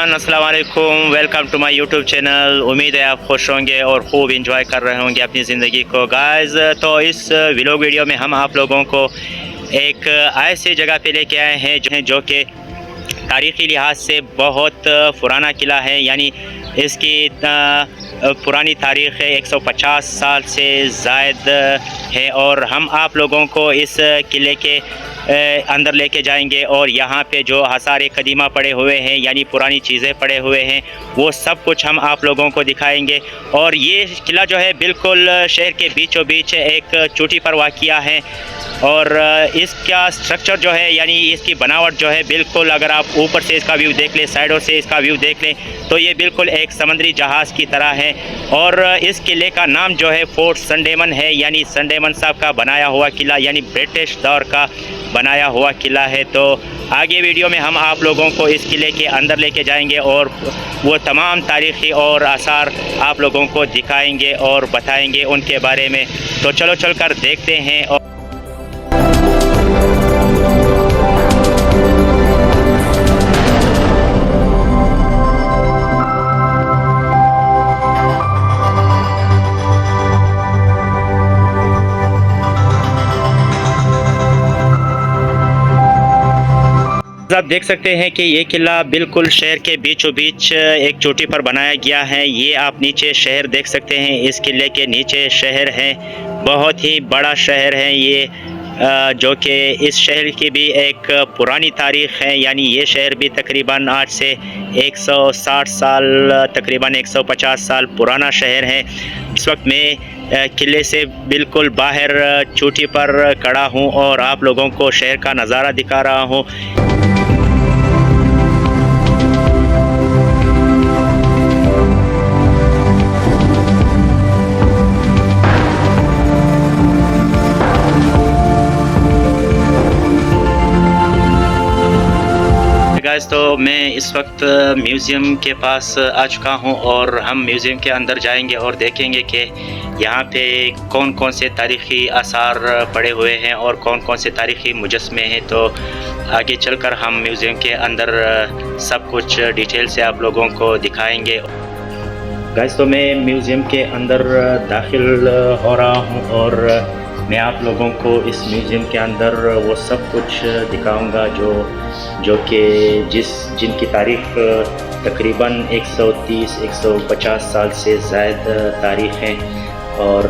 Everyone, अस्सलाम वालेकुम। Welcome to my YouTube channel. उम्मीद है आप खुश होंगे और खूब इंजॉय कर रहे होंगे अपनी ज़िंदगी को। गाइस, तो इस व्लॉग वीडियो में हम आप लोगों को एक ऐसी जगह पे लेके आए हैं जो कि तारीख़ी लिहाज से बहुत पुराना किला है, यानी इसकी पुरानी तारीख़ 150 साल से ज़ायद है। और हम आप लोगों को इस किले के अंदर लेके जाएंगे और यहाँ पे जो आसार कदीमा पड़े हुए हैं, यानी पुरानी चीज़ें पड़े हुए हैं, वो सब कुछ हम आप लोगों को दिखाएंगे। और ये किला जो है बिल्कुल शहर के बीचों बीच एक चोटी पर वाक़िया है। और इसका स्ट्रक्चर जो है, यानी इसकी बनावट जो है, बिल्कुल अगर आप ऊपर से इसका व्यू देख लें, साइडों से इसका व्यू देख लें, तो ये बिल्कुल एक समंदरी जहाज़ की तरह है। और इस किले का नाम जो है फोर्ट संडेमन है, यानी संडेमन साहब का बनाया हुआ किला, यानी ब्रिटिश दौर का बनाया हुआ किला है। तो आगे वीडियो में हम आप लोगों को इस किले के अंदर लेके जाएंगे और वो तमाम तारीख़ी और आसार आप लोगों को दिखाएंगे और बताएंगे उनके बारे में। तो चलो चलकर देखते हैं। और आप देख सकते हैं कि ये किला बिल्कुल शहर के बीचों बीच एक चोटी पर बनाया गया है। ये आप नीचे शहर देख सकते हैं, इस किले के नीचे शहर है, बहुत ही बड़ा शहर है ये, जो कि इस शहर की भी एक पुरानी तारीख़ है। यानी ये शहर भी तकरीबन आज से 160 साल, तकरीबन 150 साल पुराना शहर है। इस वक्त मैं किले से बिल्कुल बाहर चोटी पर खड़ा हूँ और आप लोगों को शहर का नज़ारा दिखा रहा हूँ। तो मैं इस वक्त म्यूज़ियम के पास आ चुका हूं और हम म्यूज़ियम के अंदर जाएंगे और देखेंगे कि यहाँ पे कौन कौन से तारीख़ी आसार पड़े हुए हैं और कौन कौन से तारीख़ी मुजस्मे हैं। तो आगे चलकर हम म्यूज़ियम के अंदर सब कुछ डिटेल से आप लोगों को दिखाएंगे। गाइस, तो मैं म्यूज़ियम के अंदर दाखिल हो रहा हूँ और मैं आप लोगों को इस म्यूज़ियम के अंदर वो सब कुछ दिखाऊंगा जो कि जिनकी तारीख़ तकरीबन 130-150 साल से ज़ायद तारीख़ है। और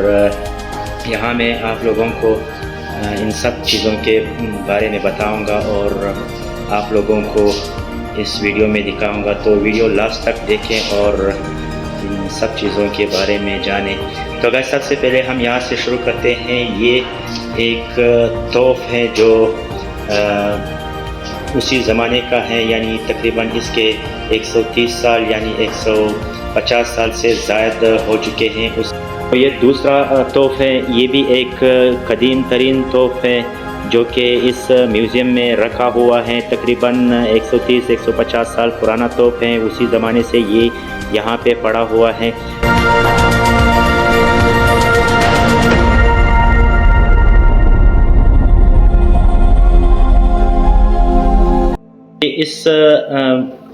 यहाँ मैं आप लोगों को इन सब चीज़ों के बारे में बताऊंगा और आप लोगों को इस वीडियो में दिखाऊंगा। तो वीडियो लास्ट तक देखें और इन सब चीज़ों के बारे में जानें। तो गाइस, सबसे पहले हम यहाँ से शुरू करते हैं। ये एक तोप है जो उसी ज़माने का है, यानी तकरीबन इसके 130 साल यानी 150 साल से ज़ायद हो चुके हैं। तो ये दूसरा तोप है, ये भी एक कदीम तरीन तोप है जो कि इस म्यूज़ियम में रखा हुआ है। तकरीबन 130-150 साल पुराना तोप है, उसी ज़माने से ये यहाँ पे पड़ा हुआ है। इस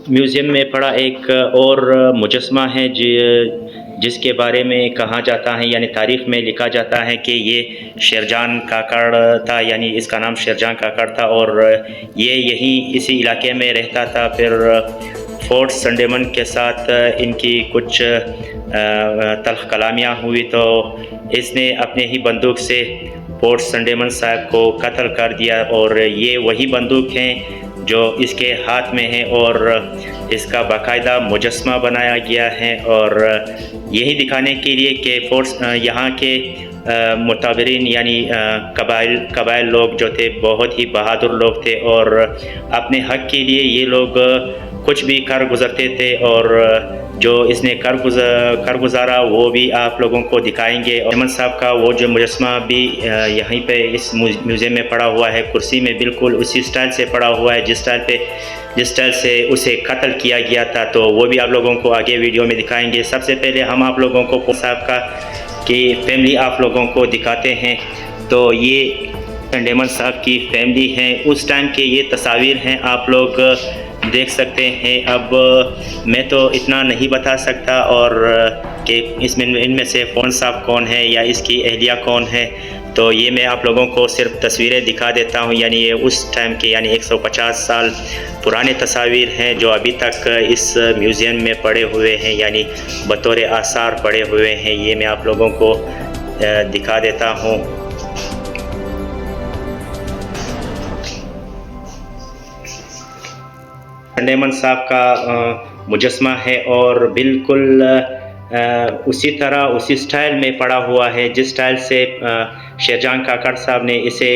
म्यूज़ियम में पड़ा एक और मुजस्मा है जिसके बारे में कहा जाता है, यानी तारीख़ में लिखा जाता है कि ये शेरजान काकड़ था, यानी इसका नाम शेरजान काकड़ था और ये यहीं इसी इलाके में रहता था। फिर फोर्ट संडेमन के साथ इनकी कुछ तल्ख़ कलामियाँ हुई, तो इसने अपने ही बंदूक से फोर्ट संडेमन साहब को कत्ल कर दिया। और ये वही बंदूक हैं जो इसके हाथ में है और इसका बाकायदा मुजस्मा बनाया गया है। और यही दिखाने के लिए कि फोर्ट यहाँ के मुताबरीन यानी कबाइल लोग जो थे बहुत ही बहादुर लोग थे और अपने हक़ के लिए ये लोग कुछ भी कर गुज़रते थे। और जो इसने कर गुज़ारा वो भी आप लोगों को दिखाएंगे। और अहमद साहब का वो जो मुजस्मा भी यहीं पे इस म्यूज़ियम में पड़ा हुआ है, कुर्सी में बिल्कुल उसी स्टाइल से पड़ा हुआ है जिस स्टाइल से उसे कत्ल किया गया था। तो वो भी आप लोगों को आगे वीडियो में दिखाएंगे। सबसे पहले हम आप लोगों को साहब की फैमिली आप लोगों को दिखाते हैं। तो ये संडेमन साहब की फैमिली है, उस टाइम के ये तस्वीर हैं। आप लोग देख सकते हैं। अब मैं तो इतना नहीं बता सकता और कि इसमें इनमें से कौन है या इसकी अहलिया कौन है, तो ये मैं आप लोगों को सिर्फ तस्वीरें दिखा देता हूँ। यानी ये उस टाइम के यानी 150 साल पुराने तस्वीर हैं जो अभी तक इस म्यूज़ियम में पड़े हुए हैं, यानी बतौर आसार पड़े हुए हैं। ये मैं आप लोगों को दिखा देता हूँ। संडेमान साहब का मुजस्मा है और बिल्कुल उसी तरह उसी स्टाइल में पड़ा हुआ है जिस स्टाइल से शेरजान काकड़ साहब ने इसे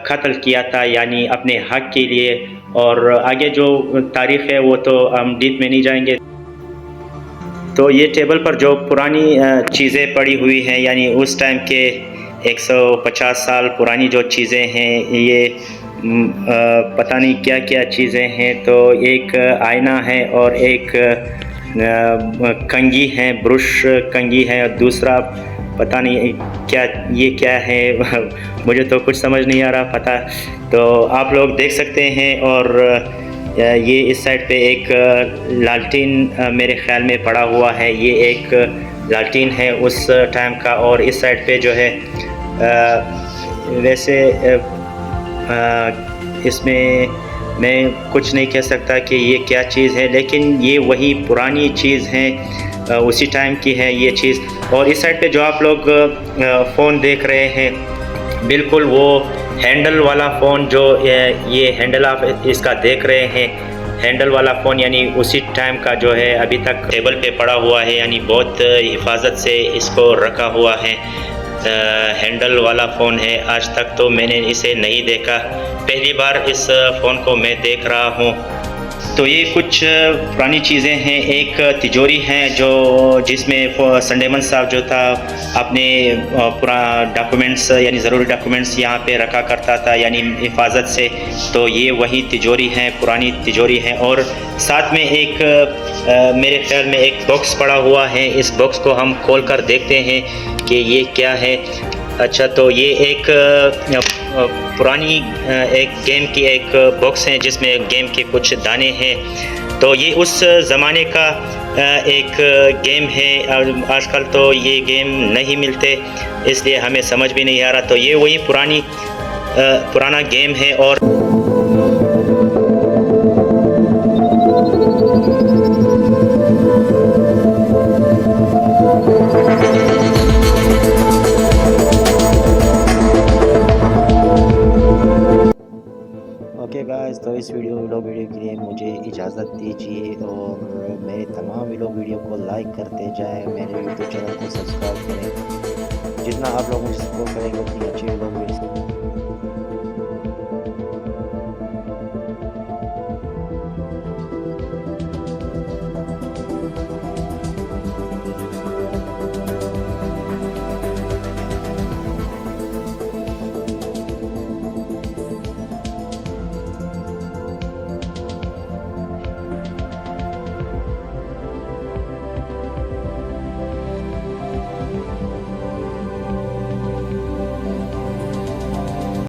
कत्ल किया था, यानी अपने हक के लिए। और आगे जो तारीख़ है वो तो हम डीप में नहीं जाएंगे। तो ये टेबल पर जो पुरानी चीज़ें पड़ी हुई हैं, यानी उस टाइम के 150 साल पुरानी जो चीज़ें हैं, ये पता नहीं क्या क्या चीज़ें हैं। तो एक आईना है और एक कंघी है, ब्रश कंघी है, और दूसरा पता नहीं क्या ये क्या है मुझे तो कुछ समझ नहीं आ रहा पता। तो आप लोग देख सकते हैं। और ये इस साइड पे एक लालटीन मेरे ख़्याल में पड़ा हुआ है, ये एक लालटीन है उस टाइम का। और इस साइड पे जो है वैसे इसमें मैं कुछ नहीं कह सकता कि ये क्या चीज़ है, लेकिन ये वही पुरानी चीज़ है, उसी टाइम की है ये चीज़। और इस साइड पे जो आप लोग फ़ोन देख रहे हैं, बिल्कुल वो हैंडल वाला फ़ोन जो ये हैंडल आप इसका देख रहे हैं, हैंडल वाला फ़ोन यानी उसी टाइम का जो है अभी तक टेबल पे पड़ा हुआ है, यानी बहुत हिफाजत से इसको रखा हुआ है। हैंडल वाला फ़ोन है। आज तक तो मैंने इसे नहीं देखा, पहली बार इस फ़ोन को मैं देख रहा हूँ। तो ये कुछ पुरानी चीज़ें हैं। एक तिजोरी है जो जिसमें संडेमान साहब जो था अपने पूरा डॉक्यूमेंट्स यानी ज़रूरी डॉक्यूमेंट्स यहाँ पे रखा करता था, यानी हिफाजत से। तो ये वही तिजोरी है, पुरानी तिजोरी है। और साथ में एक मेरे ख्याल में एक बॉक्स पड़ा हुआ है। इस बॉक्स को हम खोल कर देखते हैं कि ये क्या है। अच्छा, तो ये एक पुरानी एक गेम की एक बॉक्स है जिसमें गेम के कुछ दाने हैं। तो ये उस ज़माने का एक गेम है। आजकल तो ये गेम नहीं मिलते, इसलिए हमें समझ भी नहीं आ रहा। तो ये वही पुराना गेम है। और ओके गाइस, तो इस वीडियो के लिए मुझे इजाज़त दीजिए और मेरे तमाम वीडियो को लाइक करते जाएं, मेरे यूट्यूब चैनल को सब्सक्राइब करें। जितना आप लोग मुझे सपोर्ट करेंगे उतनी अच्छी वीडियो